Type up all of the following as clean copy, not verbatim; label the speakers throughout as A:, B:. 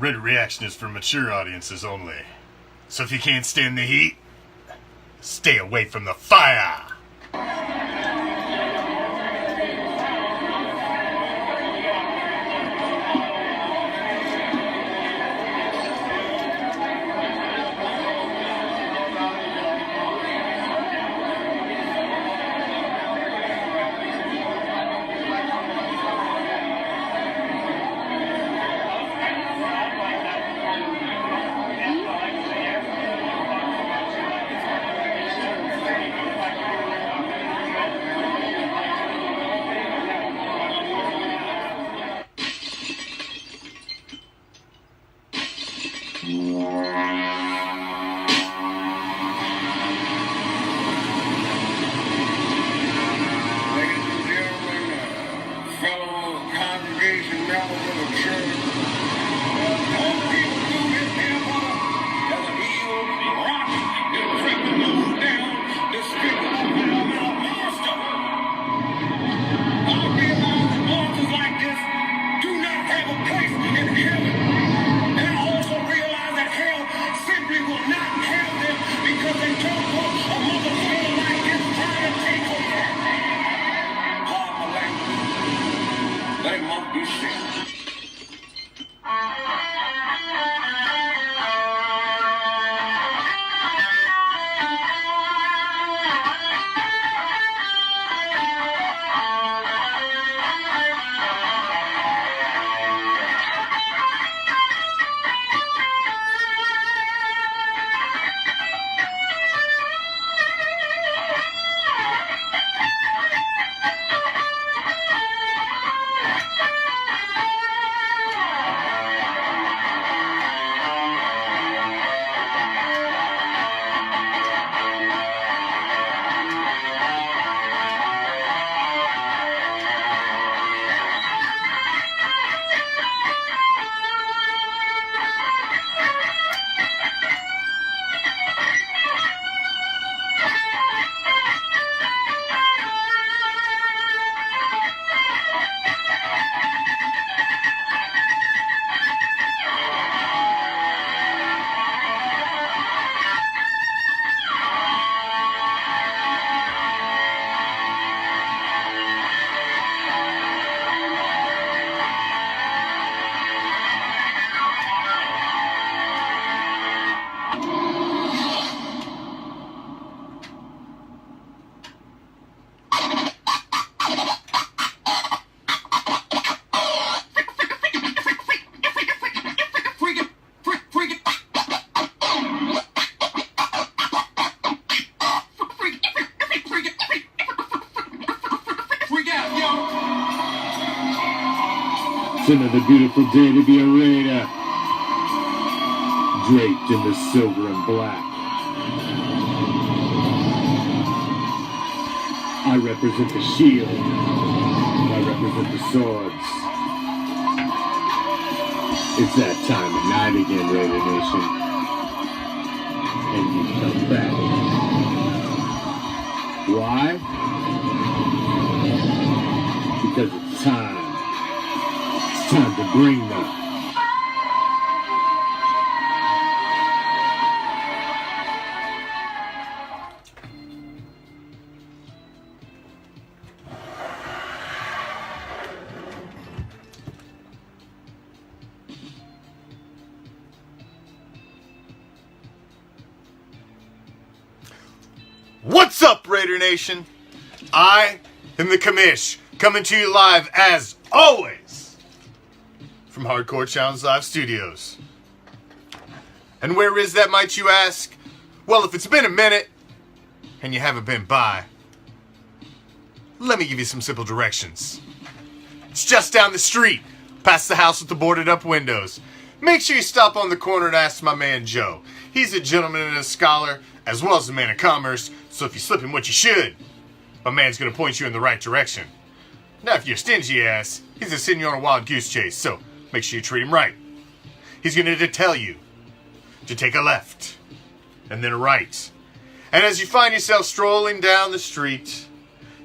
A: Rated reaction is for mature audiences only. So if you can't stand the heat, stay away from the fire!
B: It's another beautiful day to be a raider, draped in the silver and black. I represent the shield, I represent the swords. It's that time of night again, Raider Nation, and you come back. Why? Because it's time. It's time to bring them.
A: What's up, Raider Nation? I am the Commish, coming to you live, as always, from Hardcore Challenge Live Studios. And where is that, might you ask? Well, if it's been a minute, and you haven't been by, let me give you some simple directions. It's just down the street, past the house with the boarded up windows. Make sure you stop on the corner and ask my man Joe. He's a gentleman and a scholar, as well as a man of commerce, so if you slip him what you should, my man's gonna point you in the right direction. Now if you're a stingy ass, he's gonna send you on a wild goose chase, so make sure you treat him right. He's gonna tell you to take a left, and then a right. And as you find yourself strolling down the street,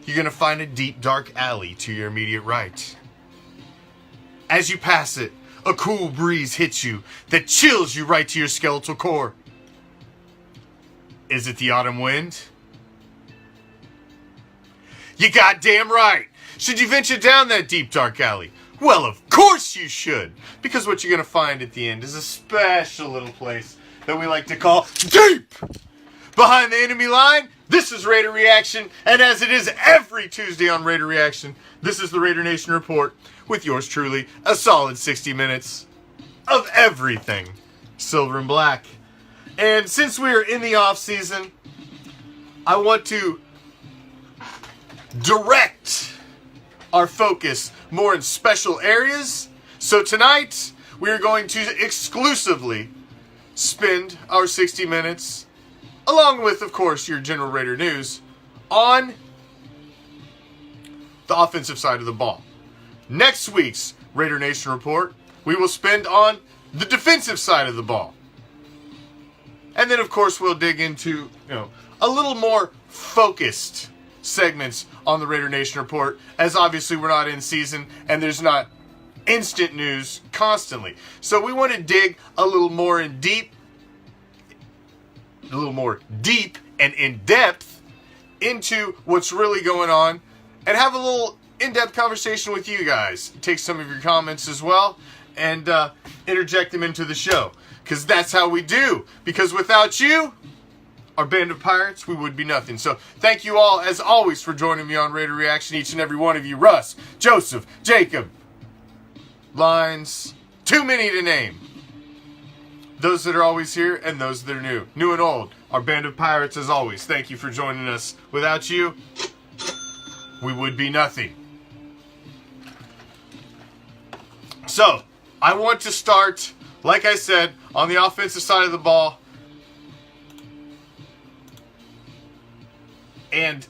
A: you're gonna find a deep dark alley to your immediate right. As you pass it, a cool breeze hits you that chills you right to your skeletal core. Is it the autumn wind? You goddamn right. Should you venture down that deep dark alley? Well, of course you should. Because what you're going to find at the end is a special little place that we like to call deep behind the enemy line. This is Raider Reaction, and as it is every Tuesday on Raider Reaction, this is the Raider Nation Report with yours truly, a solid 60 minutes of everything silver and black. And since we're in the off season, I want to direct our focus more in special areas. So tonight, we are going to exclusively spend our 60 minutes, along with, of course, your general Raider news, on the offensive side of the ball. Next week's Raider Nation Report, we will spend on the defensive side of the ball. And then, of course, we'll dig into, a little more focused segments on the Raider Nation Report, as obviously we're not in season and there's not instant news constantly. So we want to dig a little more deep and in depth into what's really going on and have a little in-depth conversation with you guys. Take some of your comments as well and interject them into the show, because that's how we do. Because without you, our band of pirates, we would be nothing. So thank you all, as always, for joining me on Raider Reaction. Each and every one of you. Russ, Joseph, Jacob, Lines, too many to name. Those that are always here and those that are new. New and old. Our band of pirates, as always. Thank you for joining us. Without you, we would be nothing. So, I want to start, like I said, on the offensive side of the ball. And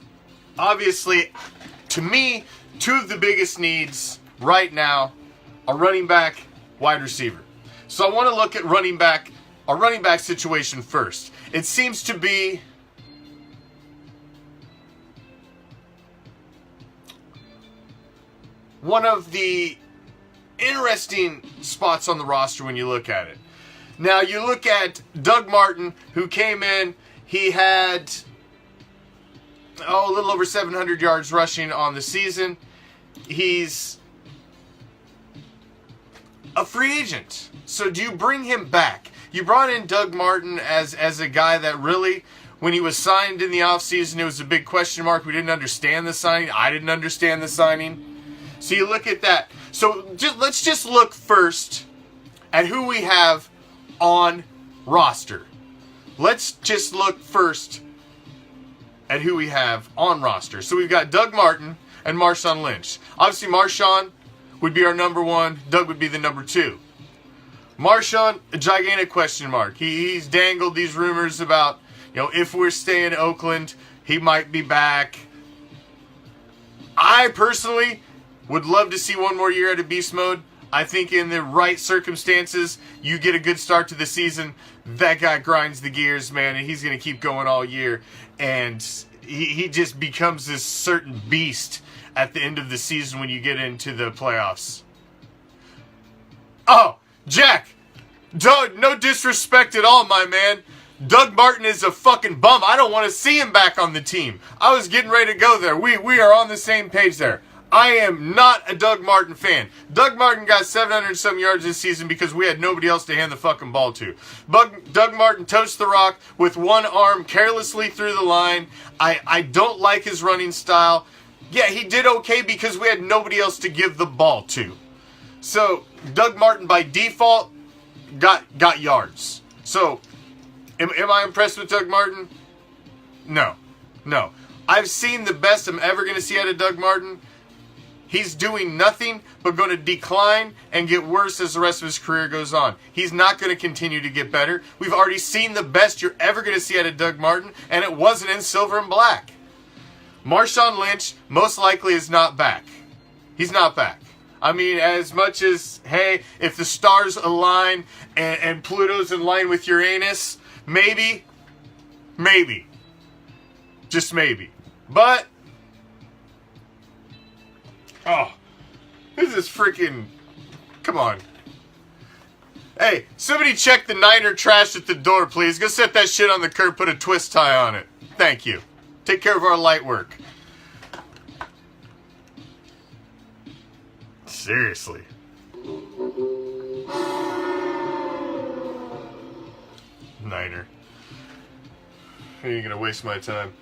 A: obviously, to me, two of the biggest needs right now are running back, wide receiver. So I want to look at our running back situation first. It seems to be one of the interesting spots on the roster when you look at it. Now, you look at Doug Martin, who came in, he had a little over 700 yards rushing on the season. He's a free agent. So do you bring him back? You brought in Doug Martin as a guy that really, when he was signed in the offseason, it was a big question mark. We didn't understand the signing. I didn't understand the signing. So you look at that. So let's just look first at who we have on roster. Let's just look first at who we have on roster. So we've got Doug Martin and Marshawn Lynch. Obviously, Marshawn would be our number one. Doug would be the number two. Marshawn, a gigantic question mark. He's dangled these rumors about, if we're staying in Oakland, he might be back. I personally would love to see one more year out of beast mode. I think in the right circumstances, you get a good start to the season. That guy grinds the gears, man, and he's going to keep going all year. And he just becomes this certain beast at the end of the season when you get into the playoffs. Oh, Jack, no disrespect at all, my man. Doug Martin is a fucking bum. I don't want to see him back on the team. I was getting ready to go there. We are on the same page there. I am not a Doug Martin fan. Doug Martin got 700 some yards this season because we had nobody else to hand the fucking ball to. Doug Martin totes the rock with one arm carelessly through the line. I don't like his running style. Yeah, he did okay because we had nobody else to give the ball to. So, Doug Martin by default got yards. So, am I impressed with Doug Martin? No. I've seen the best I'm ever going to see out of Doug Martin. He's doing nothing but going to decline and get worse as the rest of his career goes on. He's not going to continue to get better. We've already seen the best you're ever going to see out of Doug Martin, and it wasn't in silver and black. Marshawn Lynch most likely is not back. He's not back. I mean, as much as, hey, if the stars align and Pluto's in line with Uranus, maybe. Just maybe. But, this is freaking, come on. Hey, somebody check the Niner trash at the door, please. Go set that shit on the curb, put a twist tie on it. Thank you. Take care of our light work. Seriously. Niner. You ain't gonna waste my time.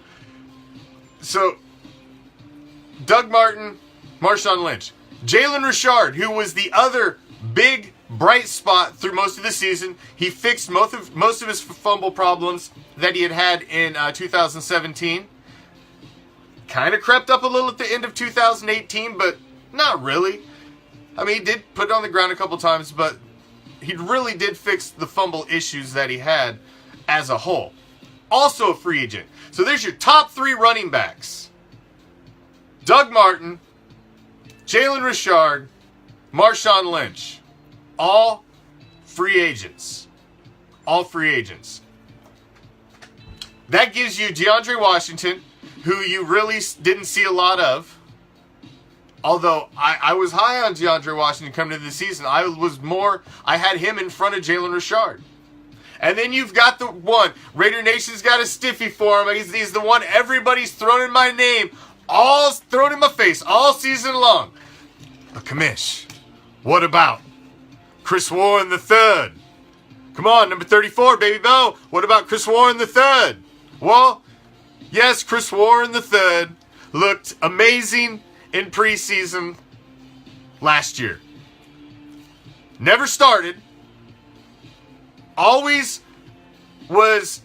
A: So, Doug Martin, Marshawn Lynch. Jalen Richard, who was the other big bright spot through most of the season. He fixed most of his fumble problems that he had in 2017. Kind of crept up a little at the end of 2018, but not really. I mean, he did put it on the ground a couple times, but he really did fix the fumble issues that he had as a whole. Also a free agent. So there's your top 3 running backs. Doug Martin, Jalen Richard, Marshawn Lynch. All free agents. All free agents. That gives you DeAndre Washington, who you really didn't see a lot of. Although I was high on DeAndre Washington coming into the season. I had him in front of Jalen Richard. And then you've got the one, Raider Nation's got a stiffy for him. He's the one everybody's thrown in my name, all thrown in my face all season long. But Commish, what about Chris Warren III? Come on, number 34, baby Bo. What about Chris Warren III? Well, yes, Chris Warren III looked amazing in preseason last year. Never started. Always was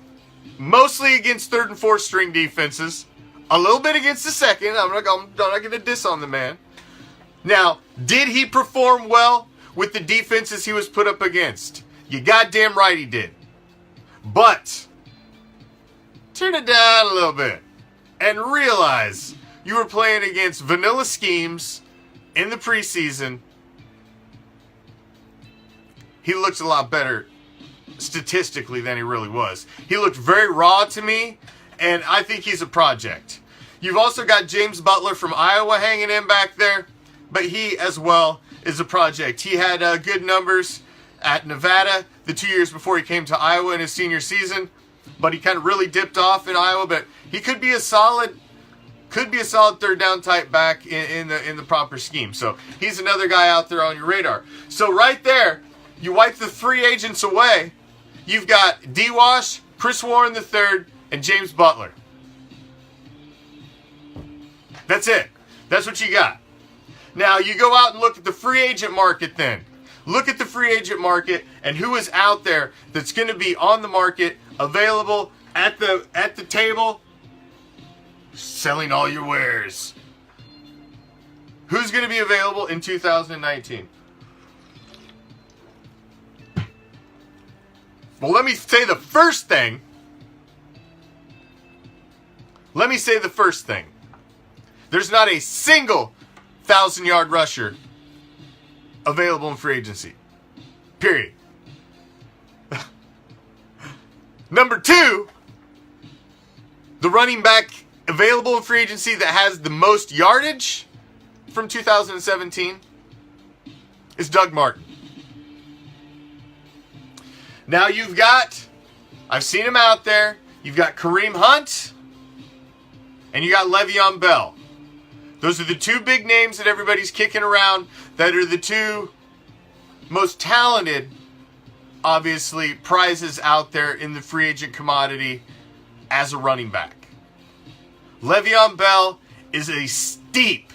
A: mostly against 3rd and 4th string defenses. A little bit against the 2nd. I'm not going to diss on the man. Now, did he perform well with the defenses he was put up against? You goddamn right he did. But turn it down a little bit and realize you were playing against vanilla schemes in the preseason. He looked a lot better statistically than he really was. He looked very raw to me, and I think he's a project. You've also got James Butler from Iowa hanging in back there, but he as well is a project. He had good numbers at Nevada the 2 years before he came to Iowa in his senior season, but he kind of really dipped off in Iowa. But he could be a solid 3rd down type back in the proper scheme. So he's another guy out there on your radar. So right there, you wipe the free agents away. You've got D-Wash, Chris Warren III, and James Butler. That's it. That's what you got. Now, you go out and look at the free agent market then. Look at the free agent market and who is out there that's going to be on the market, available at the table, selling all your wares. Who's going to be available in 2019? Well, let me say the first thing. There's not a single 1,000-yard rusher available in free agency. Period. Number 2, the running back available in free agency that has the most yardage from 2017 is Doug Martin. Now I've seen him out there, you've got Kareem Hunt, and you got Le'Veon Bell. Those are the 2 big names that everybody's kicking around that are the 2 most talented, obviously, prizes out there in the free agent commodity as a running back. Le'Veon Bell is a steep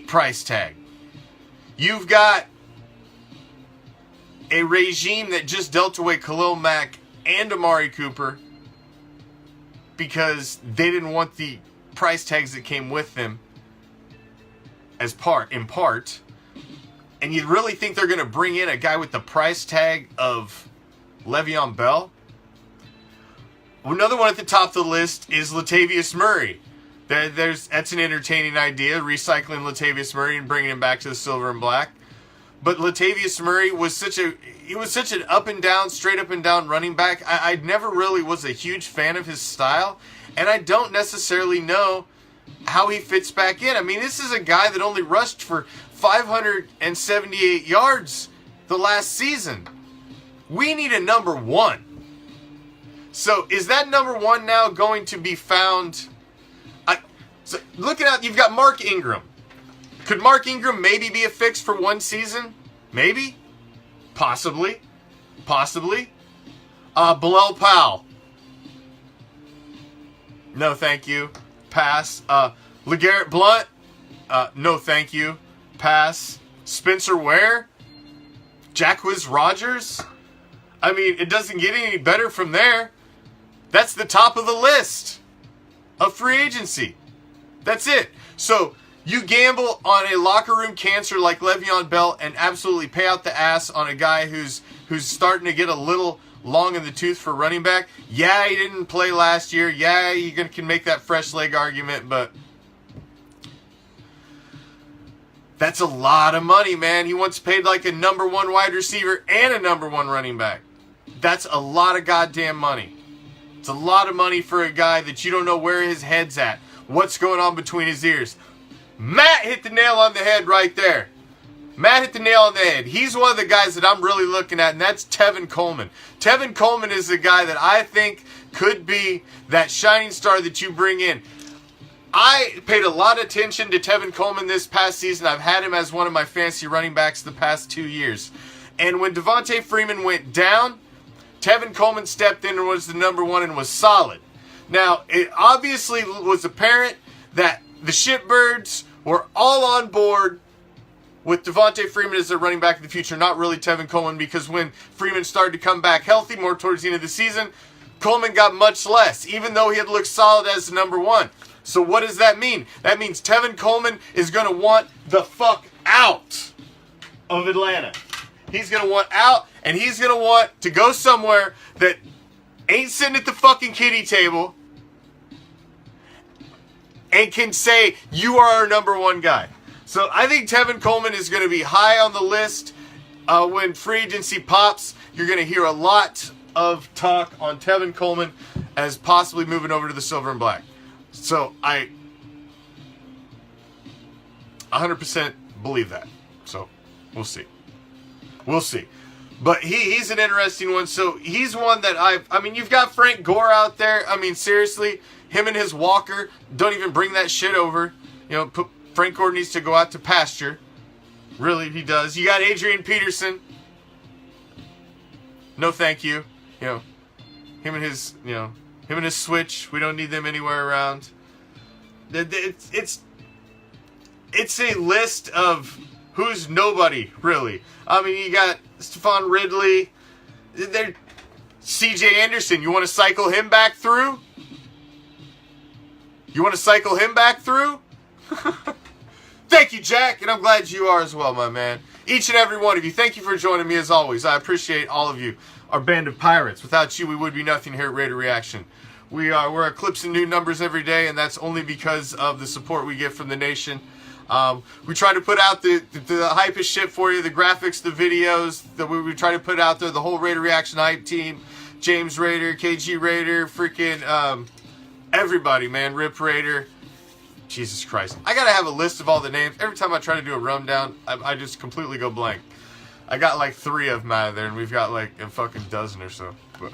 A: price tag. You've got a regime that just dealt away Khalil Mack and Amari Cooper because they didn't want the price tags that came with them in part. And you really think they're going to bring in a guy with the price tag of Le'Veon Bell? Another one at the top of the list is Latavius Murray. That's an entertaining idea, recycling Latavius Murray and bringing him back to the silver and black. But Latavius Murray was such an straight up and down running back. I never really was a huge fan of his style, and I don't necessarily know how he fits back in. I mean, this is a guy that only rushed for 578 yards the last season. We need a number one. So is that number one now going to be found? So looking at, you've got Mark Ingram. Could Mark Ingram maybe be a fix for one season? Maybe. Possibly. Bilal Powell. No, thank you. Pass. LeGarrette Blount. No, thank you. Pass. Spencer Ware. Jacquizz Rodgers. I mean, it doesn't get any better from there. That's the top of the list of free agency. That's it. So you gamble on a locker room cancer like Le'Veon Bell and absolutely pay out the ass on a guy who's starting to get a little long in the tooth for running back. Yeah, he didn't play last year. Yeah, you can make that fresh leg argument, but that's a lot of money, man. He once paid like a number one wide receiver and a number one running back. That's a lot of goddamn money. It's a lot of money for a guy that you don't know where his head's at, what's going on between his ears. Matt hit the nail on the head right there. Matt hit the nail on the head. He's one of the guys that I'm really looking at, and that's Tevin Coleman. Tevin Coleman is the guy that I think could be that shining star that you bring in. I paid a lot of attention to Tevin Coleman this past season. I've had him as one of my fantasy running backs the past 2 years. And when Devontae Freeman went down, Tevin Coleman stepped in and was the number one and was solid. Now, it obviously was apparent that the shitbirds were all on board with Devontae Freeman as their running back in the future, not really Tevin Coleman, because when Freeman started to come back healthy more towards the end of the season, Coleman got much less, even though he had looked solid as the number one. So what does that mean? That means Tevin Coleman is going to want the fuck out of Atlanta. He's going to want out, and he's going to want to go somewhere that ain't sitting at the fucking kiddie table and can say, you are our number one guy. So I think Tevin Coleman is going to be high on the list when free agency pops. You're going to hear a lot of talk on Tevin Coleman as possibly moving over to the silver and black. So I 100% believe that. So we'll see. We'll see. But he's an interesting one. So he's one that I mean, you've got Frank Gore out there. I mean, seriously, him and his walker, don't even bring that shit over. You know, Frank Gore needs to go out to pasture. Really, he does. You got Adrian Peterson. No, thank you. You know, him and his switch. We don't need them anywhere around. It's a list of who's nobody, really. I mean, you got Stephon Ridley. C.J. Anderson. You want to cycle him back through? Thank you, Jack, and I'm glad you are as well, my man. Each and every one of you, thank you for joining me as always. I appreciate all of you. Our band of pirates. Without you, we would be nothing here at Raider Reaction. We're eclipsing new numbers every day, and that's only because of the support we get from the nation. We try to put out the hypest shit for you, the graphics, the videos that we try to put out there, the whole Raider Reaction hype team, James Raider, KG Raider, freaking everybody, man, Rip Raider. Jesus Christ. I gotta have a list of all the names. Every time I try to do a rundown, I just completely go blank. I got like 3 of them out of there, and we've got like a fucking dozen or so. But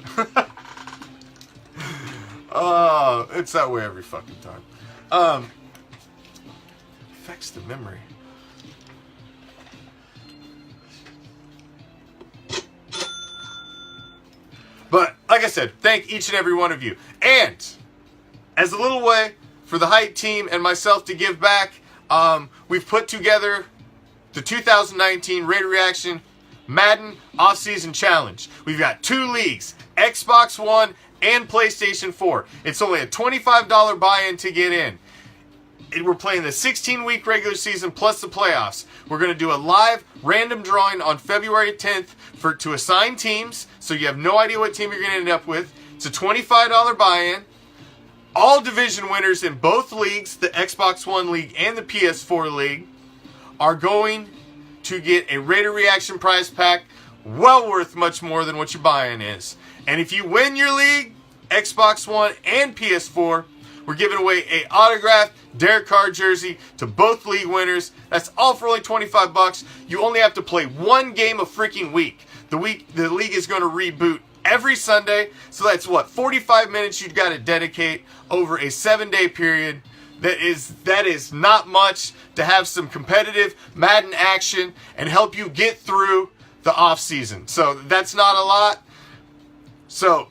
A: oh, it's that way every fucking time. Affects the memory. But, like I said, thank each and every one of you. And, as a little way for the hype team and myself to give back, we've put together the 2019 Raider Reaction Madden Offseason Challenge. We've got 2 leagues, Xbox One and PlayStation 4. It's only a $25 buy-in to get in. We're playing the 16-week regular season plus the playoffs. We're going to do a live random drawing on February 10th to assign teams, so you have no idea what team you're going to end up with. It's a $25 buy-in. All division winners in both leagues, the Xbox One League and the PS4 League, are going to get a Raider Reaction prize pack well worth much more than what your buy-in is. And if you win your league, Xbox One and PS4, we're giving away a autographed Derek Carr jersey to both league winners. That's all for only $25. You only have to play one game a freaking week. The league is going to reboot every Sunday, so that's what, 45 minutes you've got to dedicate over a 7-day period. That is not much to have some competitive Madden action and help you get through the off season. So that's not a lot. So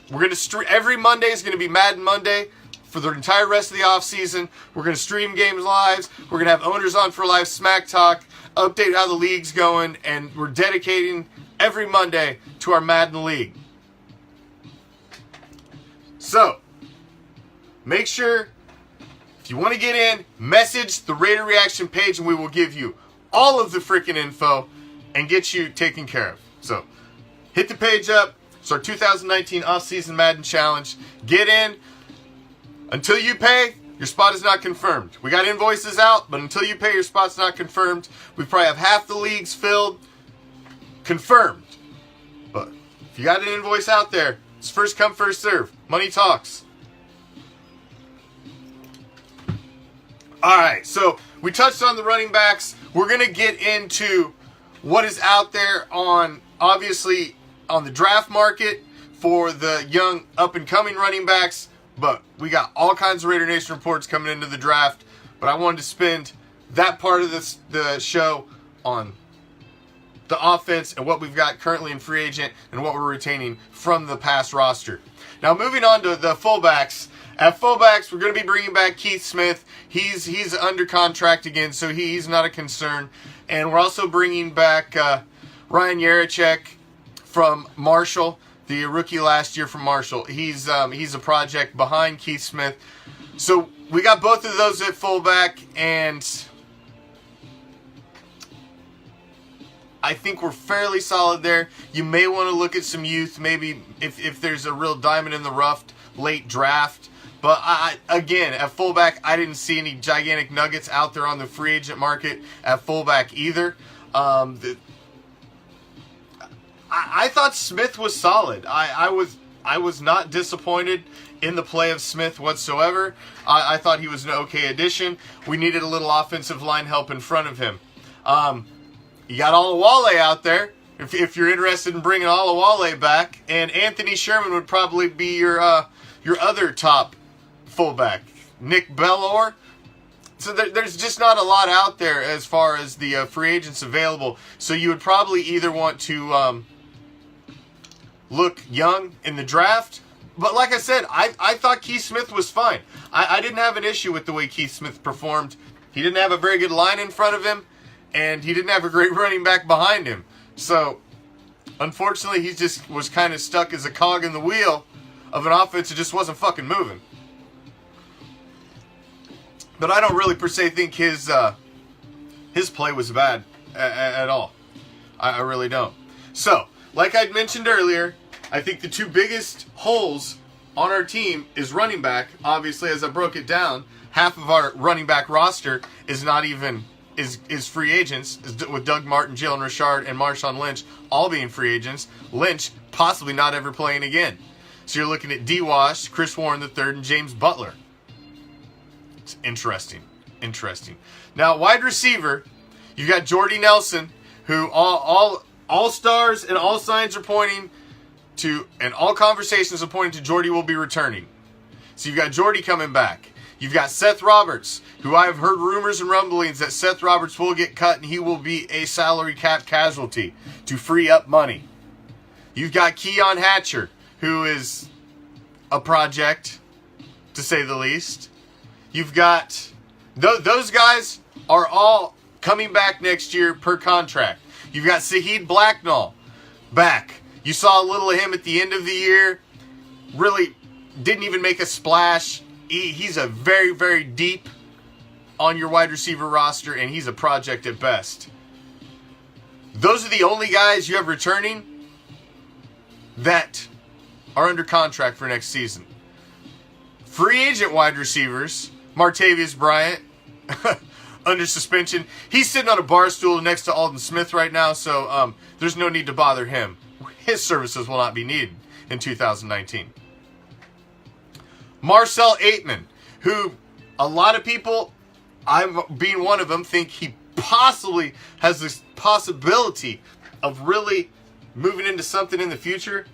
A: we're going to stream every Monday is going to be Madden Monday for the entire rest of the off season. We're going to stream games live. We're going to have owners on for live smack talk, update how the league's going, and we're dedicating every Monday to our Madden League. So make sure, if you want to get in, message the Raider Reaction page and we will give you all of the freaking info and get you taken care of. So hit the page up. It's our 2019 off-season Madden Challenge. Get in. Until you pay, your spot is not confirmed. We got invoices out, but until you pay, your spot's not confirmed. We probably have half the leagues filled. Confirmed. But if you got an invoice out there, it's first come, first serve. Money talks. Alright, so we touched on the running backs. We're going to get into what is out there on, obviously, on the draft market for the young up-and-coming running backs. But we got all kinds of Raider Nation reports coming into the draft. But I wanted to spend that part of the show on the offense and what we've got currently in free agent and what we're retaining from the past roster. Now, moving on to the fullbacks. At fullbacks, we're going to be bringing back Keith Smith. He's under contract again, so he's not a concern. And we're also bringing back Ryan Yarachek from Marshall, the rookie last year from Marshall. He's a project behind Keith Smith. So we got both of those at fullback, and I think we're fairly solid there. You may want to look at some youth, maybe if there's a real diamond in the rough late draft. But again, at fullback, I didn't see any gigantic nuggets out there on the free agent market at fullback either. I thought Smith was solid. I was not disappointed in the play of Smith whatsoever. I thought he was an okay addition. We needed a little offensive line help in front of him. You got Olawale out there, if you're interested in bringing Olawale back, and Anthony Sherman would probably be your other top fullback. Nick Bellore. So there's just not a lot out there as far as the free agents available. So you would probably either want to look young in the draft. But like I said, I thought Keith Smith was fine. I didn't have an issue with the way Keith Smith performed. He didn't have a very good line in front of him, and he didn't have a great running back behind him. So, unfortunately, he just was kind of stuck as a cog in the wheel of an offense that just wasn't fucking moving. But I don't really per se think his play was bad at all. I really don't. So, like I'd mentioned earlier, I think the two biggest holes on our team is running back. Obviously, as I broke it down, half of our running back roster is not even is free agents, with Doug Martin, Jalen Richard, and Marshawn Lynch all being free agents. Lynch possibly not ever playing again. So you're looking at D-Wash, Chris Warren III, and James Butler. It's interesting. Now, wide receiver, you got Jordy Nelson, who all stars and all signs are pointing to, and all conversations are pointing to Jordy will be returning. So you've got Jordy coming back. You've got Seth Roberts, who I've heard rumors and rumblings that Seth Roberts will get cut and he will be a salary cap casualty to free up money. You've got Keon Hatcher, who is a project, to say the least. You've got... Those guys are all coming back next year per contract. You've got Saheed Blacknall back. You saw a little of him at the end of the year. Really didn't even make a splash. He's a very, very deep on your wide receiver roster, and he's a project at best. Those are the only guys you have returning that are under contract for next season. Free agent wide receivers, Martavius Bryant, under suspension. He's sitting on a bar stool next to Alden Smith right now, so there's no need to bother him. His services will not be needed in 2019. Marcel Aitman, who a lot of people, I'm being one of them, think he possibly has this possibility of really moving into something in the future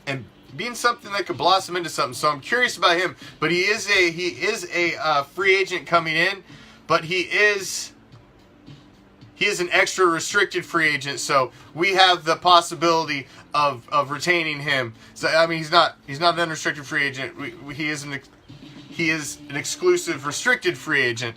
A: and being something that could blossom into something. So I'm curious about him. But he is a free agent coming in, but he is an extra restricted free agent. So we have the possibility of retaining him. So I mean, he's not an unrestricted free agent. He is an exclusive restricted free agent.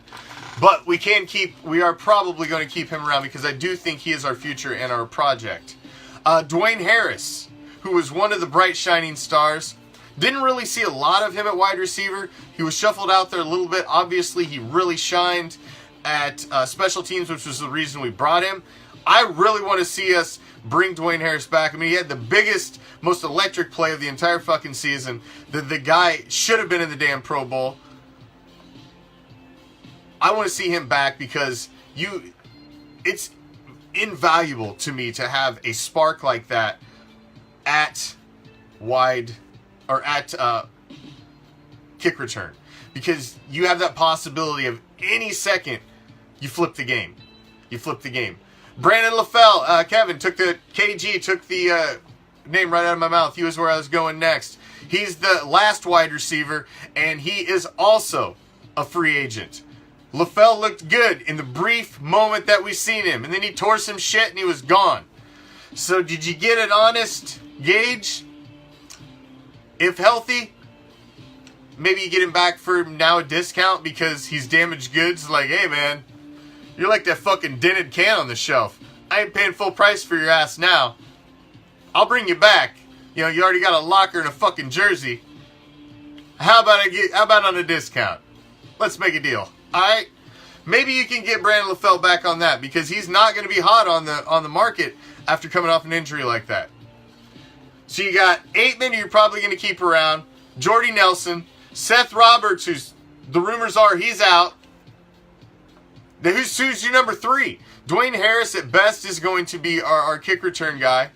A: But we are probably going to keep him around because I do think he is our future and our project. Dwayne Harris, who was one of the bright shining stars. Didn't really see a lot of him at wide receiver. He was shuffled out there a little bit. Obviously, he really shined at special teams, which was the reason we brought him. I really want to see us bring Dwayne Harris back. I mean, he had the biggest, most electric play of the entire fucking season. The guy should have been in the damn Pro Bowl. I want to see him back because it's invaluable to me to have a spark like that at wide or at kick return, because you have that possibility of any second you flip the game. Brandon LaFell, Kevin took the name right out of my mouth. He was where I was going next. He's the last wide receiver, and he is also a free agent. LaFell looked good in the brief moment that we seen him, and then he tore some shit and he was gone. So did you get an honest gauge? If healthy, maybe you get him back for now a discount because he's damaged goods. Like, hey man, you're like that fucking dented can on the shelf. I ain't paying full price for your ass now. I'll bring you back. You know, you already got a locker and a fucking jersey. How about on a discount? Let's make a deal. Alright? Maybe you can get Brandon LaFell back on that because he's not going to be hot on the market after coming off an injury like that. So you got Aitman, who you're probably going to keep around. Jordy Nelson. Seth Roberts, who's the rumors are he's out. Who's your number 3? Dwayne Harris at best is going to be our kick return guy.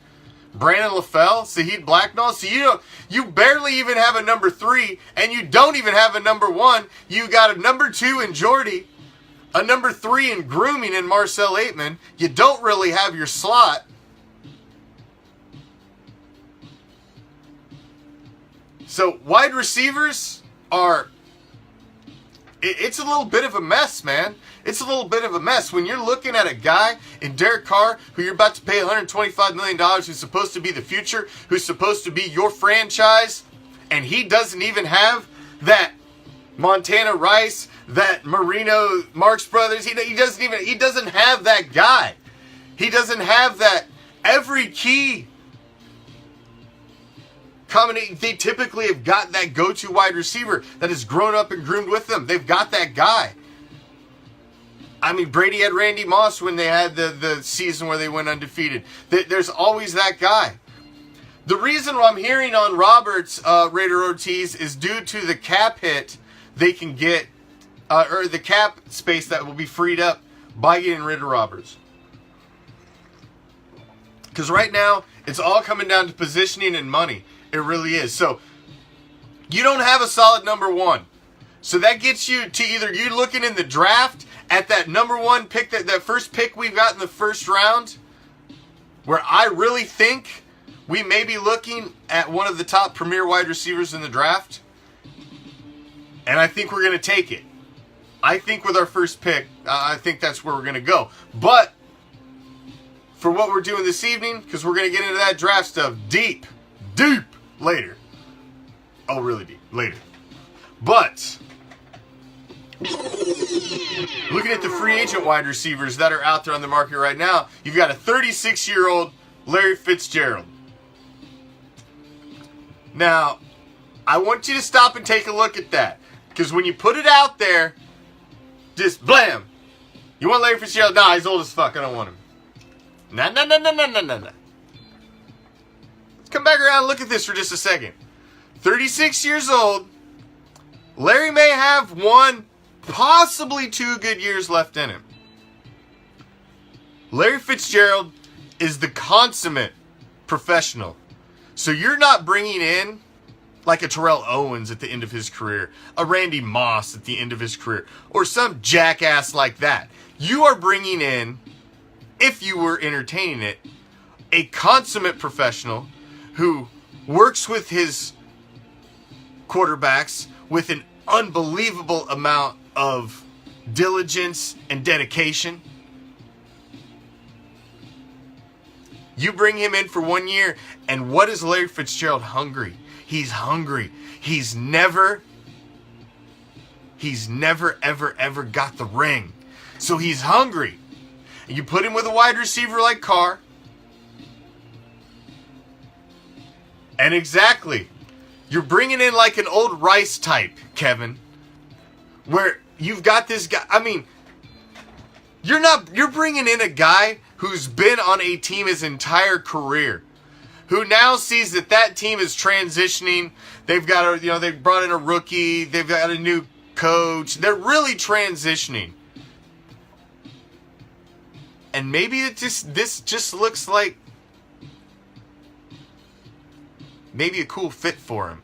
A: Brandon LaFell, Saheed Blacknall. So you barely even have a number 3, and you don't even have a number 1. You got a number 2 in Jordy, a number 3 in grooming in Marcel Aitman. You don't really have your slot. So wide receivers it's a little bit of a mess, man. It's a little bit of a mess. When you're looking at a guy in Derek Carr, who you're about to pay $125 million, who's supposed to be the future, who's supposed to be your franchise, and he doesn't even have that Montana Rice, that Marino Marx Brothers. He doesn't have that guy. He doesn't have that. Every key combination, they typically have got that go-to wide receiver that has grown up and groomed with them. They've got that guy. I mean, Brady had Randy Moss when they had the season where they went undefeated. There's always that guy. The reason why I'm hearing on Roberts, Raider Ortiz, is due to the cap hit they can get, or the cap space that will be freed up by getting rid of Roberts. Because right now, it's all coming down to positioning and money. It really is. So, you don't have a solid number 1. So that gets you to either you looking in the draft at that number 1 pick, that first pick we've got in the first round, where I really think we may be looking at one of the top premier wide receivers in the draft. And I think we're going to take it. I think with our first pick, I think that's where we're going to go. But for what we're doing this evening, because we're going to get into that draft stuff deep later. Oh, really deep later. But looking at the free agent wide receivers that are out there on the market right now, you've got a 36-year-old Larry Fitzgerald. Now, I want you to stop and take a look at that. Because when you put it out there, just blam. You want Larry Fitzgerald? Nah, he's old as fuck. I don't want him. Nah. Let's come back around and look at this for just a second. 36 years old. Larry may have 1, possibly 2 good years left in him. Larry Fitzgerald is the consummate professional. So you're not bringing in like a Terrell Owens at the end of his career, a Randy Moss at the end of his career, or some jackass like that. You are bringing in, if you were entertaining it, a consummate professional who works with his quarterbacks with an unbelievable amount of diligence and dedication. You bring him in for 1 year, and what is Larry Fitzgerald hungry? He's hungry. He's never ever got the ring. So he's hungry. And you put him with a wide receiver like Carr. And exactly, you're bringing in like an old Rice type, Kevin, where you've got this guy. I mean, you're bringing in a guy who's been on a team his entire career, who now sees that team is transitioning. They've got they've brought in a rookie. They've got a new coach. They're really transitioning. And maybe this just looks like maybe a cool fit for him.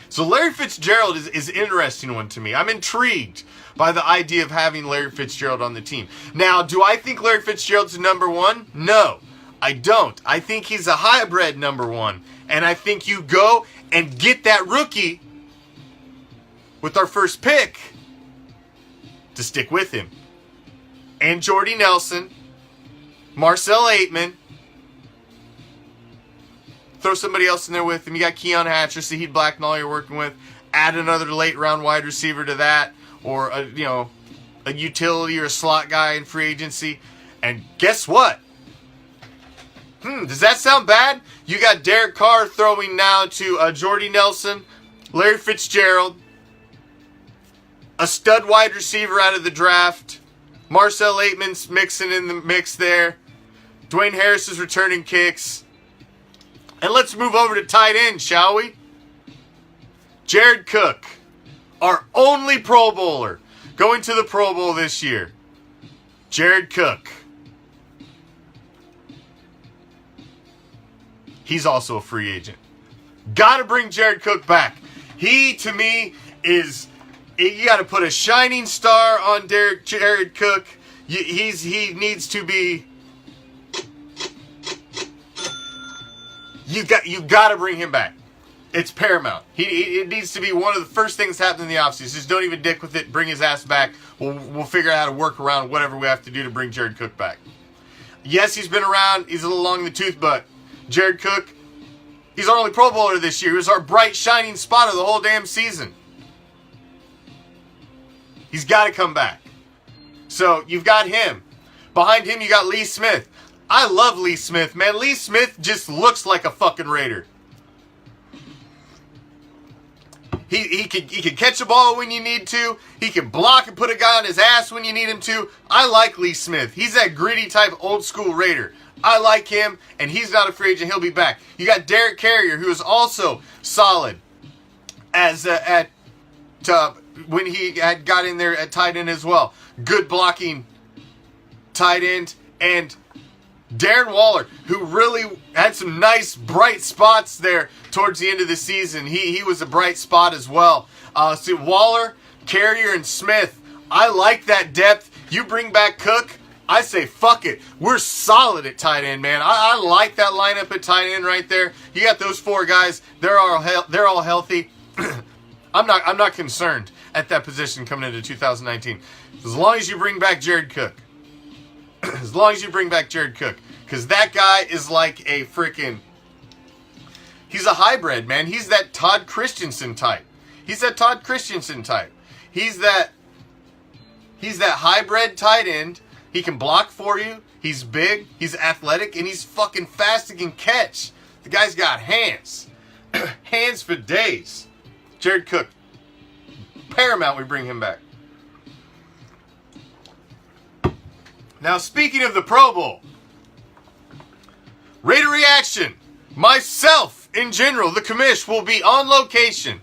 A: So Larry Fitzgerald is an interesting one to me. I'm intrigued by the idea of having Larry Fitzgerald on the team. Now, do I think Larry Fitzgerald's number one? No, I don't. I think he's a hybrid number one. And I think you go and get that rookie with our first pick to stick with him. And Jordy Nelson, Marcel Aitman. Throw somebody else in there with him. You got Keon Hatcher, Saheed Blacknall you're working with. Add another late round wide receiver to that, or a utility or a slot guy in free agency. And guess what? Does that sound bad? You got Derek Carr throwing now to Jordy Nelson, Larry Fitzgerald, a stud wide receiver out of the draft, Marcel Aitman's mixing in the mix there, Dwayne Harris is returning kicks. And let's move over to tight end, shall we? Jared Cook, our only Pro Bowler, going to the Pro Bowl this year. Jared Cook. He's also a free agent. Gotta bring Jared Cook back. He, to me, is... You gotta put a shining star on Jared Cook. He needs to be... You got to bring him back. It's paramount. It needs to be one of the first things happening in the offseason. Just don't even dick with it. Bring his ass back. We'll figure out how to work around whatever we have to do to bring Jared Cook back. Yes, he's been around. He's a little long in the tooth, but Jared Cook, he's our only Pro Bowler this year. He was our bright, shining spot of the whole damn season. He's got to come back. So you've got him. Behind him, you got Lee Smith. I love Lee Smith, man. Lee Smith just looks like a fucking Raider. He can catch a ball when you need to. He can block and put a guy on his ass when you need him to. I like Lee Smith. He's that gritty type old school Raider. I like him, and he's not a free agent. He'll be back. You got Derek Carrier, who is also solid as when he had got in there at tight end as well. Good blocking tight end. And Darren Waller, who really had some nice bright spots there towards the end of the season. He was a bright spot as well. So Waller, Carrier, and Smith. I like that depth. You bring back Cook, I say fuck it. We're solid at tight end, man. I like that lineup at tight end right there. You got those four guys. They're all healthy. I'm not concerned at that position coming into 2019. As long as you bring back Jared Cook. As long as you bring back Jared Cook. Because that guy is like a freaking... He's a hybrid, man. He's that Todd Christensen type. He's that hybrid tight end. He can block for you. He's big. He's athletic. And he's fucking fast and can catch. The guy's got hands. Hands for days. Jared Cook. Paramount we bring him back. Now, speaking of the Pro Bowl, Raider Reaction, myself in general, the Commish, will be on location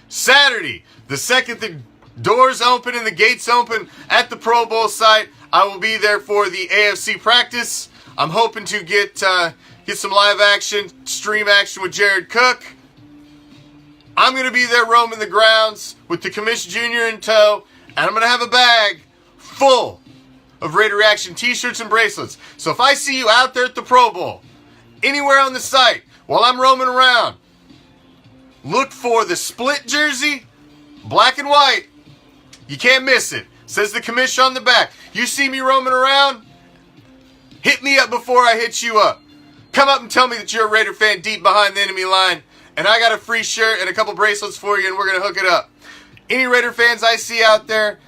A: Saturday, the second the doors open and the gates open at the Pro Bowl site. I will be there for the AFC practice. I'm hoping to get some live action, stream action with Jared Cook. I'm going to be there roaming the grounds with the Commish Jr. in tow, and I'm going to have a bag full of Raider Reaction t-shirts and bracelets. So if I see you out there at the Pro Bowl, anywhere on the site, while I'm roaming around, look for the split jersey, black and white. You can't miss it. Says the Commish on the back. You see me roaming around, hit me up before I hit you up. Come up and tell me that you're a Raider fan deep behind the enemy line, and I got a free shirt and a couple bracelets for you, and we're going to hook it up. Any Raider fans I see out there,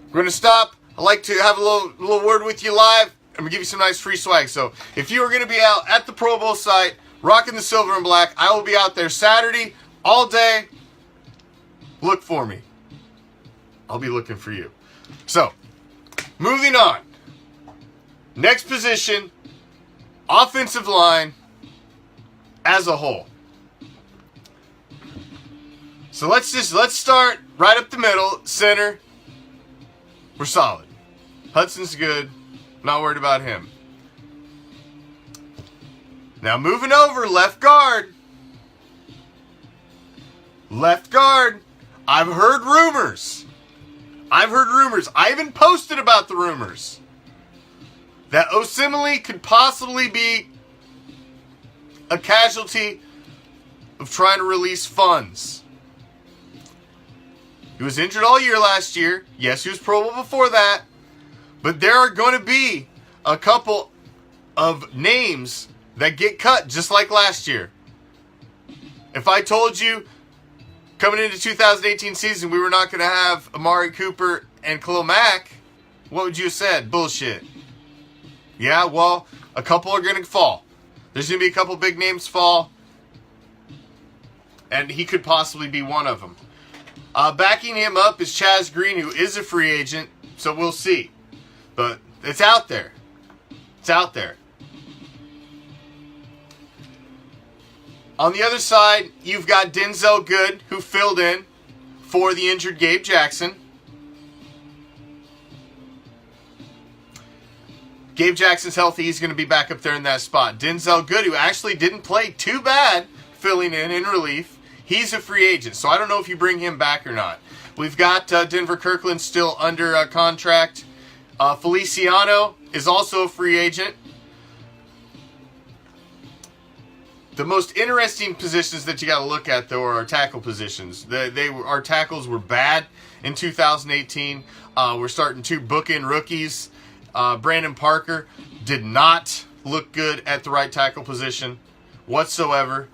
A: we're going to stop. I'd like to have a little word with you live. I'm going to give you some nice free swag. So if you are going to be out at the Pro Bowl site, rocking the silver and black, I will be out there Saturday all day. Look for me. I'll be looking for you. So, moving on. Next position, offensive line as a whole. So let's start right up the middle, center. We're solid. Hudson's good. Not worried about him. Now moving over, left guard. Left guard. I've heard rumors. I even posted about the rumors that Osimile could possibly be a casualty of trying to release funds. He was injured all year last year. Yes, he was Pro Bowl before that. But there are going to be a couple of names that get cut just like last year. If I told you coming into 2018 season we were not going to have Amari Cooper and Khalil Mack, what would you have said? Bullshit. Yeah, well, a couple are going to fall. There's going to be a couple big names fall. And he could possibly be one of them. Backing him up is Chaz Green, who is a free agent. So we'll see. But it's out there. It's out there. On the other side, you've got Denzel Good, who filled in for the injured Gabe Jackson. Gabe Jackson's healthy. He's going to be back up there in that spot. Denzel Good, who actually didn't play too bad filling in relief. He's a free agent, so I don't know if you bring him back or not. We've got Denver Kirkland still under contract. Feliciano is also a free agent. The most interesting positions that you got to look at, though, are our tackle positions. Our tackles were bad in 2018. We're starting two bookend rookies. Brandon Parker did not look good at the right tackle position whatsoever.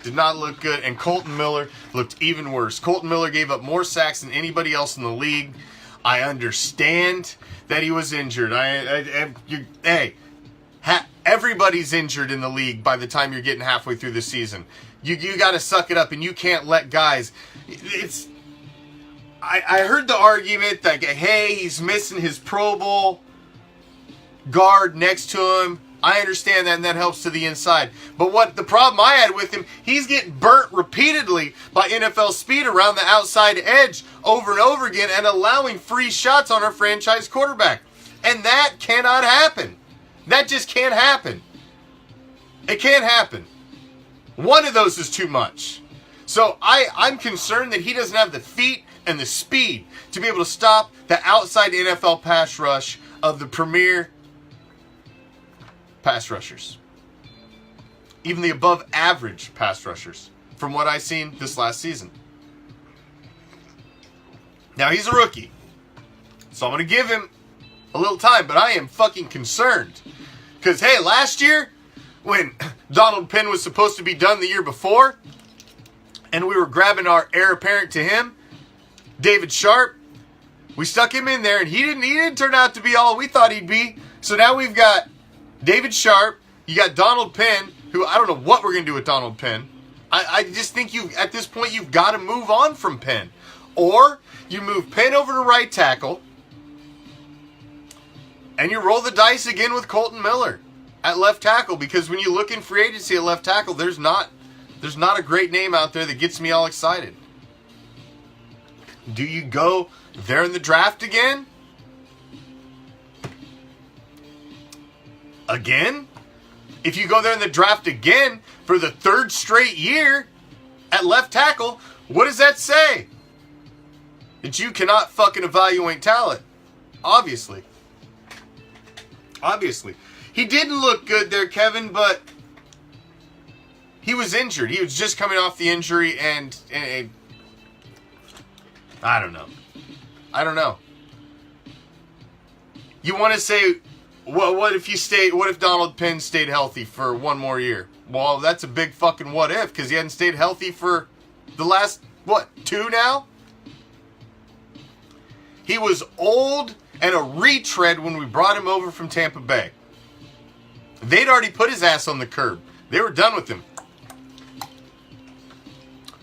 A: Did not look good. And Colton Miller looked even worse. Colton Miller gave up more sacks than anybody else in the league. I understand that he was injured. Everybody's injured in the league by the time you're getting halfway through the season. You got to suck it up, and you can't let guys. I heard the argument that, hey, he's missing his Pro Bowl guard next to him. I understand that, and that helps to the inside. But what the problem I had with him, he's getting burnt repeatedly by NFL speed around the outside edge over and over again and allowing free shots on our franchise quarterback. And that cannot happen. That just can't happen. It can't happen. One of those is too much. So I'm concerned that he doesn't have the feet and the speed to be able to stop the outside NFL pass rush of the premier pass rushers. Even the above average pass rushers from what I've seen this last season. Now he's a rookie, so I'm going to give him a little time, but I am fucking concerned. Because, hey, last year, when Donald Penn was supposed to be done the year before, and we were grabbing our heir apparent to him, David Sharp, we stuck him in there, and he didn't turn out to be all we thought he'd be. So now we've got David Sharp, you got Donald Penn, who I don't know what we're going to do with Donald Penn. I just think at this point, you've got to move on from Penn. Or you move Penn over to right tackle, and you roll the dice again with Colton Miller at left tackle, because when you look in free agency at left tackle, there's not a great name out there that gets me all excited. Do you go there in the draft again? If you go there in the draft again for the 3rd straight year at left tackle, what does that say? That you cannot fucking evaluate talent. Obviously. Obviously. He didn't look good there, Kevin, but he was injured. He was just coming off the injury and I don't know. I don't know. You want to say, what if Donald Penn stayed healthy for one more year? Well, that's a big fucking what if, because he hadn't stayed healthy for the last, 2 now? He was old and a retread when we brought him over from Tampa Bay. They'd already put his ass on the curb. They were done with him.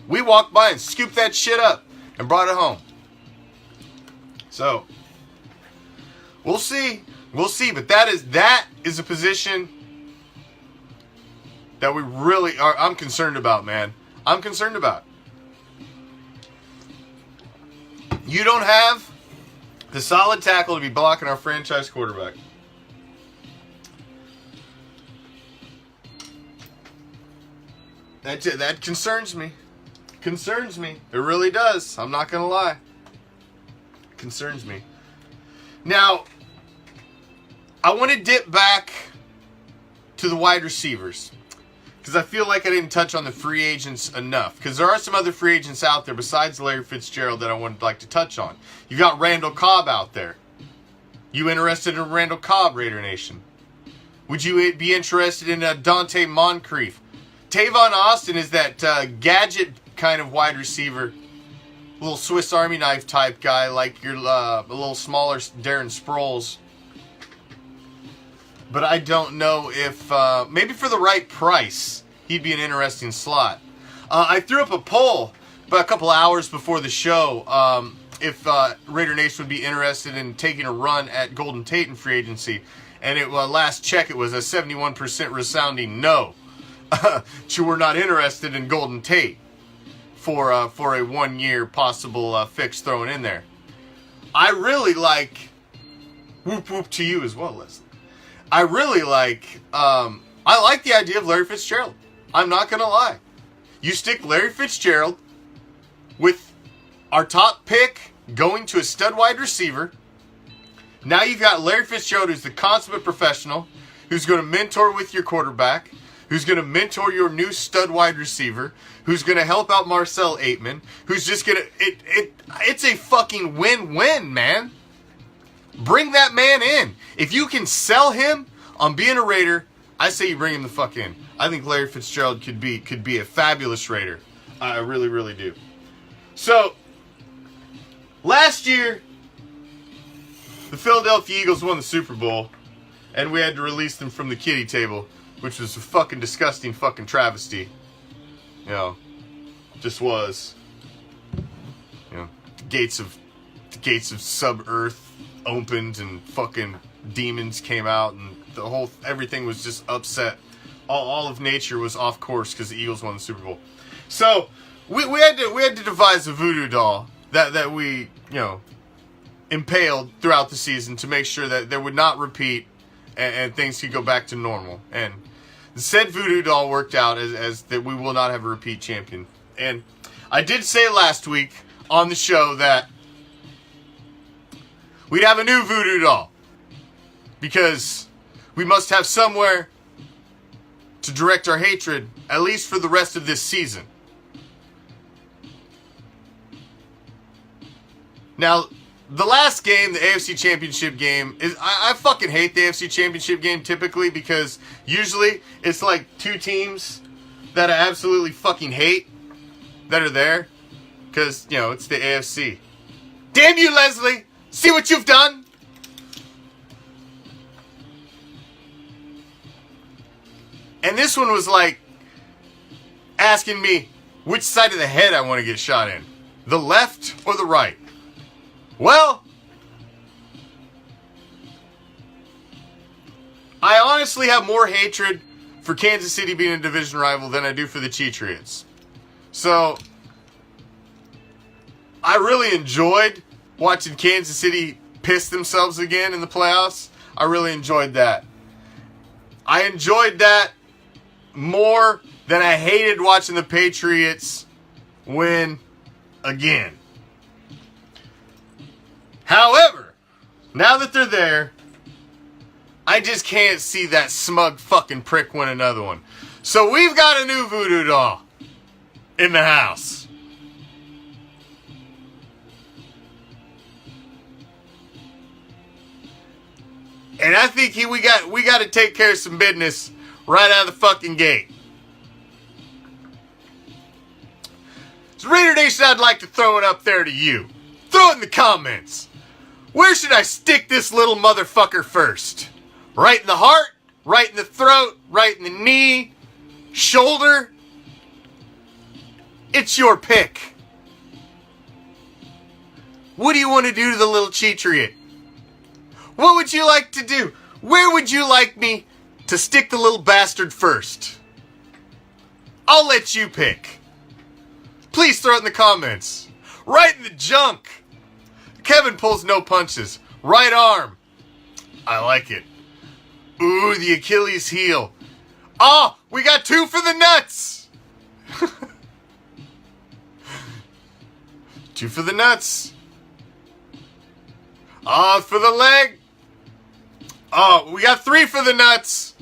A: We walked by and scooped that shit up and brought it home. So, we'll see. We'll see. But that is a position that we really are. I'm concerned about, man. I'm concerned about. You don't have the solid tackle to be blocking our franchise quarterback. That concerns me. Concerns me. It really does. I'm not going to lie. Concerns me. Now, I want to dip back to the wide receivers, because I feel like I didn't touch on the free agents enough, because there are some other free agents out there besides Larry Fitzgerald that I would like to touch on. You've got Randall Cobb out there. You interested in Randall Cobb, Raider Nation? Would you be interested in Dante Moncrief? Tavon Austin is that gadget kind of wide receiver, little Swiss Army knife type guy, like your a little smaller Darren Sproles. But I don't know if, maybe for the right price, he'd be an interesting slot. I threw up a poll about a couple hours before the show if Raider Nation would be interested in taking a run at Golden Tate in free agency. And last check, it was a 71% resounding no. You were not interested in Golden Tate for a 1-year possible fix thrown in there. I really like, whoop whoop to you as well, Leslie. I really like, I like the idea of Larry Fitzgerald. I'm not going to lie. You stick Larry Fitzgerald with our top pick going to a stud wide receiver. Now you've got Larry Fitzgerald, who's the consummate professional, who's going to mentor with your quarterback, who's going to mentor your new stud wide receiver, who's going to help out Marcel Aitman, who's just going to, it's a fucking win-win, man. Bring that man in. If you can sell him on being a Raider, I say you bring him the fuck in. I think Larry Fitzgerald could be a fabulous Raider. I really, really do. So, last year, the Philadelphia Eagles won the Super Bowl, and we had to release them from the kiddie table, which was a fucking disgusting fucking travesty. You know, just was. You know, the gates of sub-Earth opened and fucking demons came out and everything was just upset. All of nature was off course because the Eagles won the Super Bowl. So we had to devise a voodoo doll that we, impaled throughout the season to make sure that there would not repeat and things could go back to normal. And the said voodoo doll worked out as that we will not have a repeat champion. And I did say last week on the show that we'd have a new voodoo doll, because we must have somewhere to direct our hatred, at least for the rest of this season. Now, the last game, the AFC Championship game, I fucking hate the AFC Championship game typically, because usually it's like two teams that I absolutely fucking hate that are there, because, it's the AFC. Damn you, Leslie! See what you've done? And this one was like asking me which side of the head I want to get shot in. The left or the right? Well, I honestly have more hatred for Kansas City being a division rival than I do for the Cheatriots. So, I really enjoyed watching Kansas City piss themselves again in the playoffs. I really enjoyed that. I enjoyed that more than I hated watching the Patriots win again. However, now that they're there, I just can't see that smug fucking prick win another one. So we've got a new voodoo doll in the house. And I think we got to take care of some business right out of the fucking gate. So Raider Nation, I'd like to throw it up there to you. Throw it in the comments. Where should I stick this little motherfucker first? Right in the heart? Right in the throat? Right in the knee? Shoulder? It's your pick. What do you want to do to the little Cheatriot? What would you like to do? Where would you like me to stick the little bastard first? I'll let you pick. Please throw it in the comments. Right in the junk. Kevin pulls no punches. Right arm. I like it. Ooh, the Achilles heel. Oh, we got 2 for the nuts. 2 for the nuts. Oh, for the leg. Oh, we got 3 for the nuts.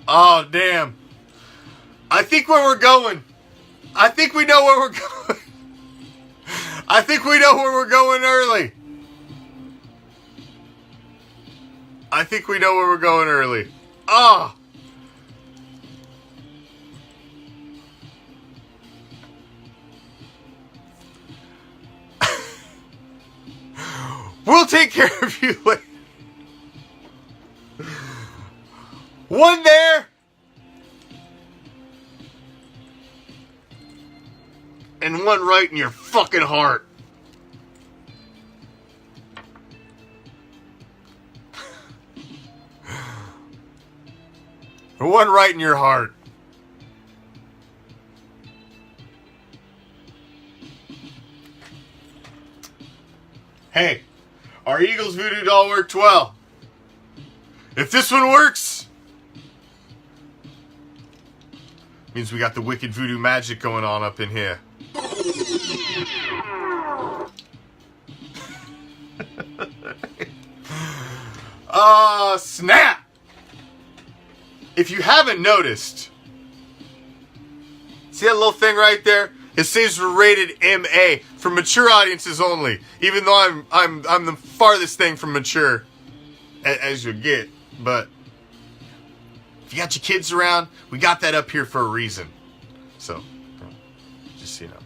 A: Oh, damn. I think where we're going. I think we know where we're going. I think we know where we're going early. I think we know where we're going early. Oh. We'll take care of you later. One there. And one right in your fucking heart. One right in your heart. Hey, our Eagles voodoo doll worked well. If this one works, means we got the wicked voodoo magic going on up in here. Snap! If you haven't noticed, see that little thing right there? It says we're rated MA for mature audiences only. Even though I'm the farthest thing from mature as you'll get. But if you got your kids around, we got that up here for a reason. So, just so you know.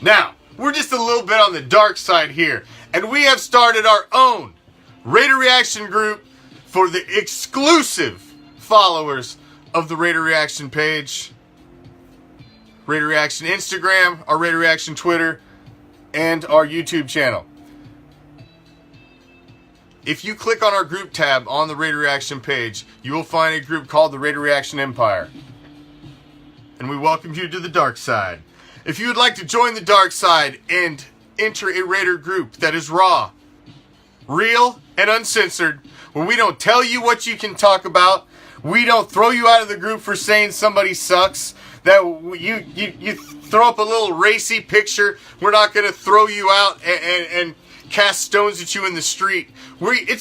A: Now, we're just a little bit on the dark side here. And we have started our own Raider Reaction group for the exclusive followers of the Raider Reaction page. Raider Reaction Instagram, our Raider Reaction Twitter, and our YouTube channel. If you click on our group tab on the Raider Reaction page, you will find a group called the Raider Reaction Empire. And we welcome you to the dark side. If you would like to join the dark side and enter a Raider group that is raw, real, and uncensored, where we don't tell you what you can talk about, we don't throw you out of the group for saying somebody sucks, that you throw up a little racy picture, we're not going to throw you out and cast stones at you in the street.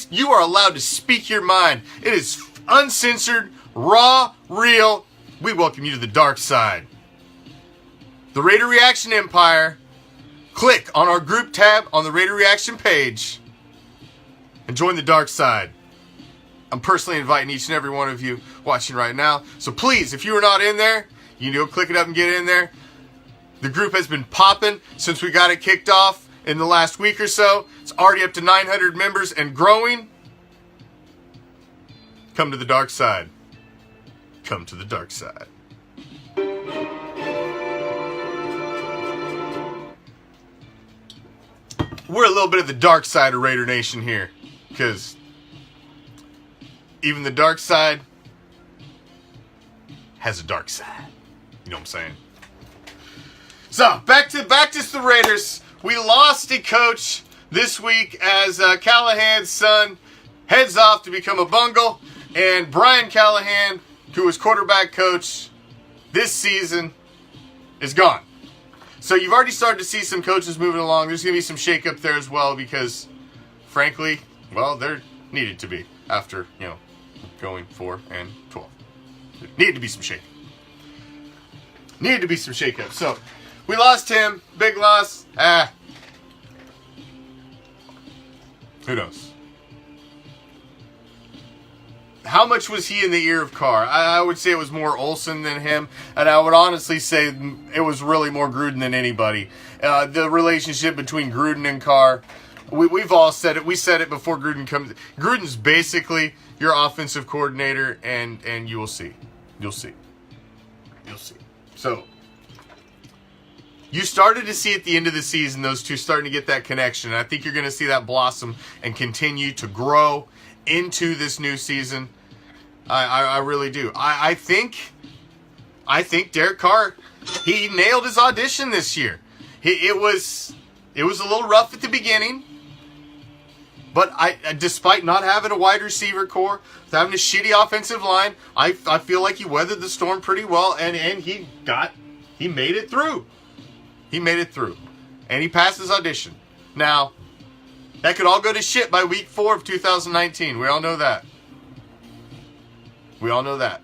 A: You are allowed to speak your mind. It is uncensored, raw, real. We welcome you to the dark side. The Raider Reaction Empire. Click on our group tab on the Raider Reaction page and join the dark side. I'm personally inviting each and every one of you watching right now. So please, if you are not in there, you can go click it up and get in there. The group has been popping since we got it kicked off in the last week or so. It's already up to 900 members and growing. Come to the dark side. Come to the dark side. We're a little bit of the dark side of Raider Nation here. Because even the dark side has a dark side. You know what I'm saying? So, back to the Raiders. We lost a coach this week as Callahan's son heads off to become a bungle. And Brian Callahan, who was quarterback coach this season, is gone. So you've already started to see some coaches moving along. There's going to be some shakeup there as well because, frankly, well, there needed to be after, going 4-12. There needed to be some shakeup. Needed to be some shakeup. So we lost him. Big loss. Who knows? How much was he in the ear of Carr? I would say it was more Olsen than him, and I would honestly say it was really more Gruden than anybody. The relationship between Gruden and Carr, we've all said it. We said it before Gruden comes. Gruden's basically your offensive coordinator, and you will see. You'll see. You'll see. So, you started to see at the end of the season those two starting to get that connection. And I think you're going to see that blossom and continue to grow into this new season. I really do. I think Derek Carr, he nailed his audition this year. It was a little rough at the beginning, but despite not having a wide receiver core, having a shitty offensive line, I feel like he weathered the storm pretty well, and he made it through. He made it through, and he passed his audition. Now, that could all go to shit by week 4 of 2019. We all know that. We all know that.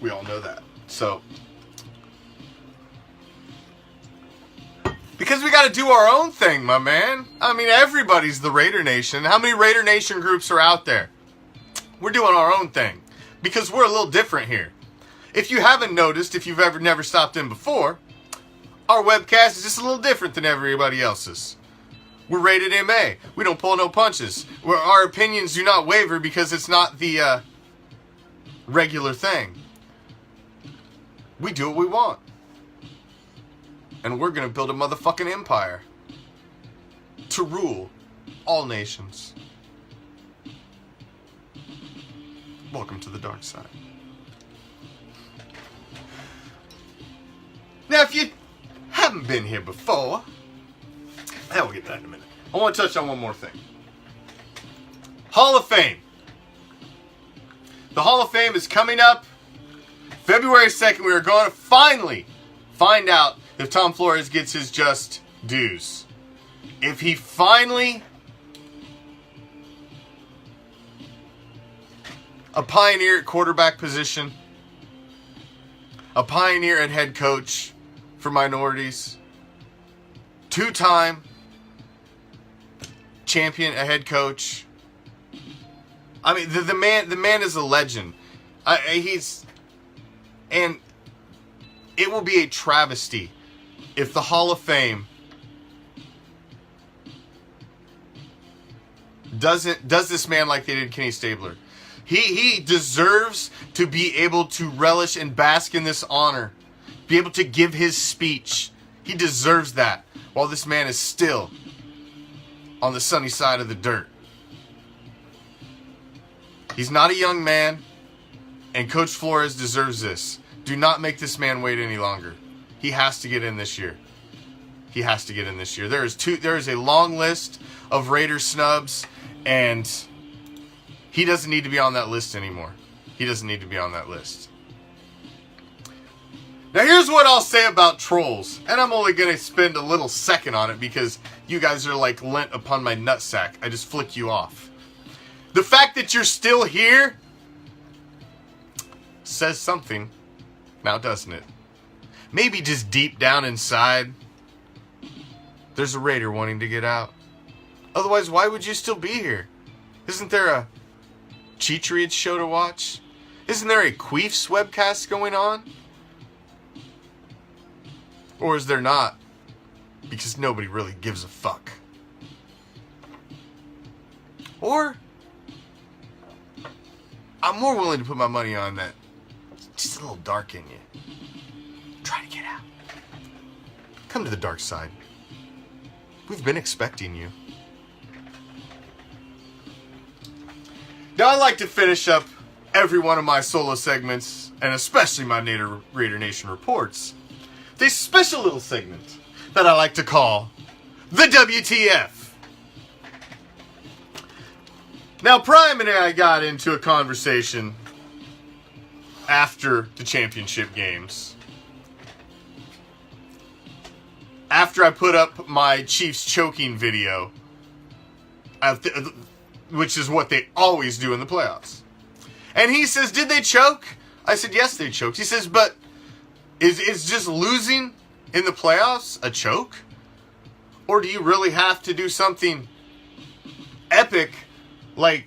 A: We all know that. So, because we got to do our own thing, my man. I mean, everybody's the Raider Nation. How many Raider Nation groups are out there? We're doing our own thing because we're a little different here. If you haven't noticed, if you've never stopped in before, our webcast is just a little different than everybody else's. We're rated MA. We don't pull no punches. Our opinions do not waver because it's not the regular thing. We do what we want. And we're going to build a motherfucking empire to rule all nations. Welcome to the dark side. Now, if you haven't been here before, we'll get to that in a minute. I want to touch on one more thing. Hall of Fame. The Hall of Fame is coming up February 2nd. We are going to finally find out if Tom Flores gets his just dues. If he finally, a pioneer at quarterback position, a pioneer at head coach for minorities, 2-time champion, a head coach. I mean, the man is a legend. And it will be a travesty if the Hall of Fame does this man like they did Kenny Stabler. He deserves to be able to relish and bask in this honor, be able to give his speech. He deserves that while this man is still on the sunny side of the dirt. He's not a young man, and Coach Flores deserves this. Do not make this man wait any longer. He has to get in this year. He has to get in this year. There is a long list of Raider snubs, and he doesn't need to be on that list anymore. He doesn't need to be on that list. Now here's what I'll say about trolls, and I'm only going to spend a little second on it because you guys are like lint upon my nutsack. I just flick you off. The fact that you're still here says something, now doesn't it? Maybe just deep down inside, there's a Raider wanting to get out. Otherwise, why would you still be here? Isn't there a Cheatriot show to watch? Isn't there a Queefs webcast going on? Or is there not? Because nobody really gives a fuck. Or I'm more willing to put my money on that. Just a little dark in you. Try to get out. Come to the dark side. We've been expecting you. Now I like to finish up every one of my solo segments, and especially my Raider Nation reports, this special little segment that I like to call the WTF. Now, Prime and I got into a conversation after the championship games. After I put up my Chiefs choking video, which is what they always do in the playoffs. And he says, did they choke? I said, yes, they choked. He says, but is just losing in the playoffs a choke? Or do you really have to do something epic, like,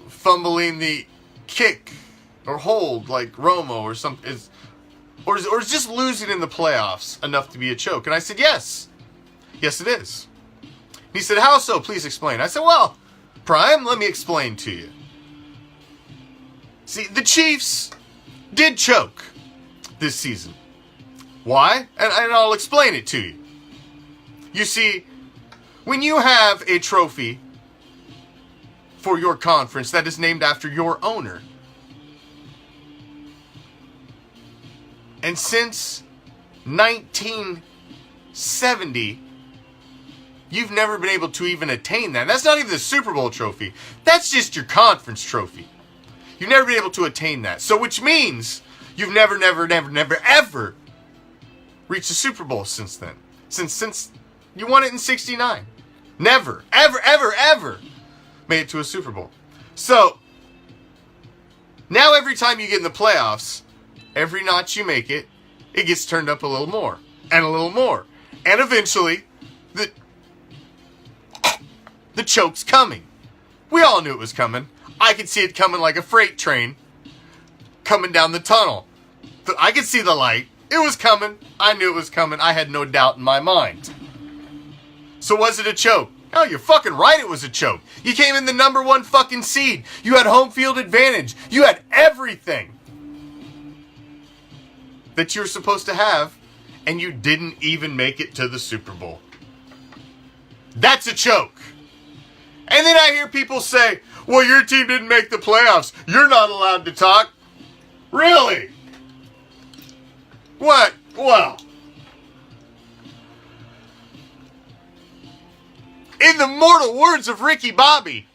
A: fumbling the kick or hold like Romo or something? Or is just losing in the playoffs enough to be a choke? And I said, yes. Yes, it is. He said, how so? Please explain. I said, well, Prime, let me explain to you. See, the Chiefs did choke this season. Why? And I'll explain it to you. You see, when you have a trophy for your conference that is named after your owner, and since 1970, you've never been able to even attain that. That's not even the Super Bowl trophy. That's just your conference trophy. You've never been able to attain that. So which means you've never, ever reached the Super Bowl since then. Since you won it in 69. Never, ever made it to a Super Bowl. So, now every time you get in the playoffs, every notch you make it, it gets turned up a little more. And a little more. And eventually, the choke's coming. We all knew it was coming. I could see it coming like a freight train coming down the tunnel. I could see the light. It was coming. I knew it was coming. I had no doubt in my mind. So was it a choke? Oh, you're fucking right it was a choke. You came in the number 1 fucking seed. You had home field advantage. You had everything that you're supposed to have, and you didn't even make it to the Super Bowl. That's a choke. And then I hear people say, well, your team didn't make the playoffs. You're not allowed to talk. Really? What? Well, in the mortal words of Ricky Bobby,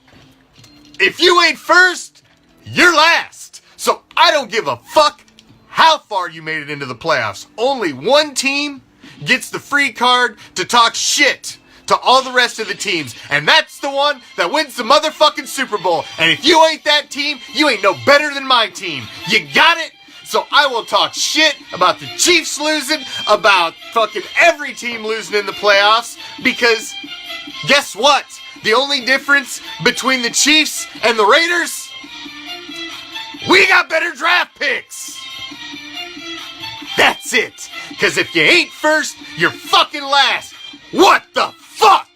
A: if you ain't first, you're last. So I don't give a fuck how far you made it into the playoffs. Only one team gets the free card to talk shit to all the rest of the teams. And that's the one that wins the motherfucking Super Bowl. And if you ain't that team, you ain't no better than my team. You got it? So I will talk shit about the Chiefs losing, about fucking every team losing in the playoffs, because guess what? The only difference between the Chiefs and the Raiders? We got better draft picks. That's it. Because if you ain't first, you're fucking last. What the fuck?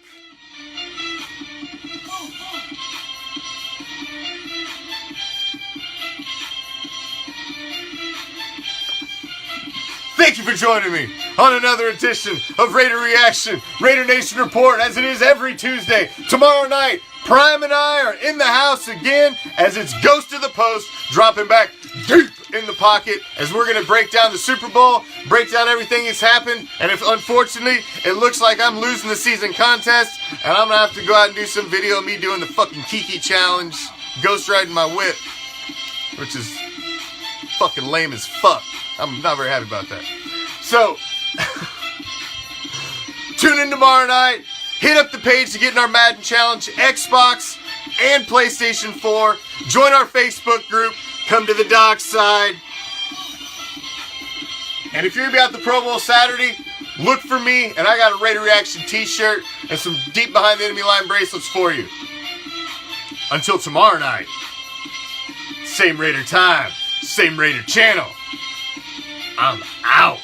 A: Thank you for joining me on another edition of Raider Reaction, Raider Nation Report, as it is every Tuesday. Tomorrow night, Prime and I are in the house again as it's Ghost of the Post dropping back deep in the pocket as we're going to break down the Super Bowl, break down everything that's happened, and if unfortunately it looks like I'm losing the season contest and I'm going to have to go out and do some video of me doing the fucking Kiki challenge, ghost riding my whip, which is fucking lame as fuck. I'm not very happy about that. So, tune in tomorrow night. Hit up the page to get in our Madden Challenge, Xbox and PlayStation 4. Join our Facebook group. Come to the dock side. And if you're going to be at the Pro Bowl Saturday, look for me. And I got a Raider Reaction t-shirt and some Deep Behind the Enemy Line bracelets for you. Until tomorrow night. Same Raider time. Same Raider channel. I'm out.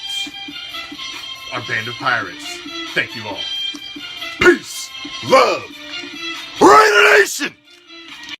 A: Our band of pirates. Thank you all. Peace, love, Raider Nation!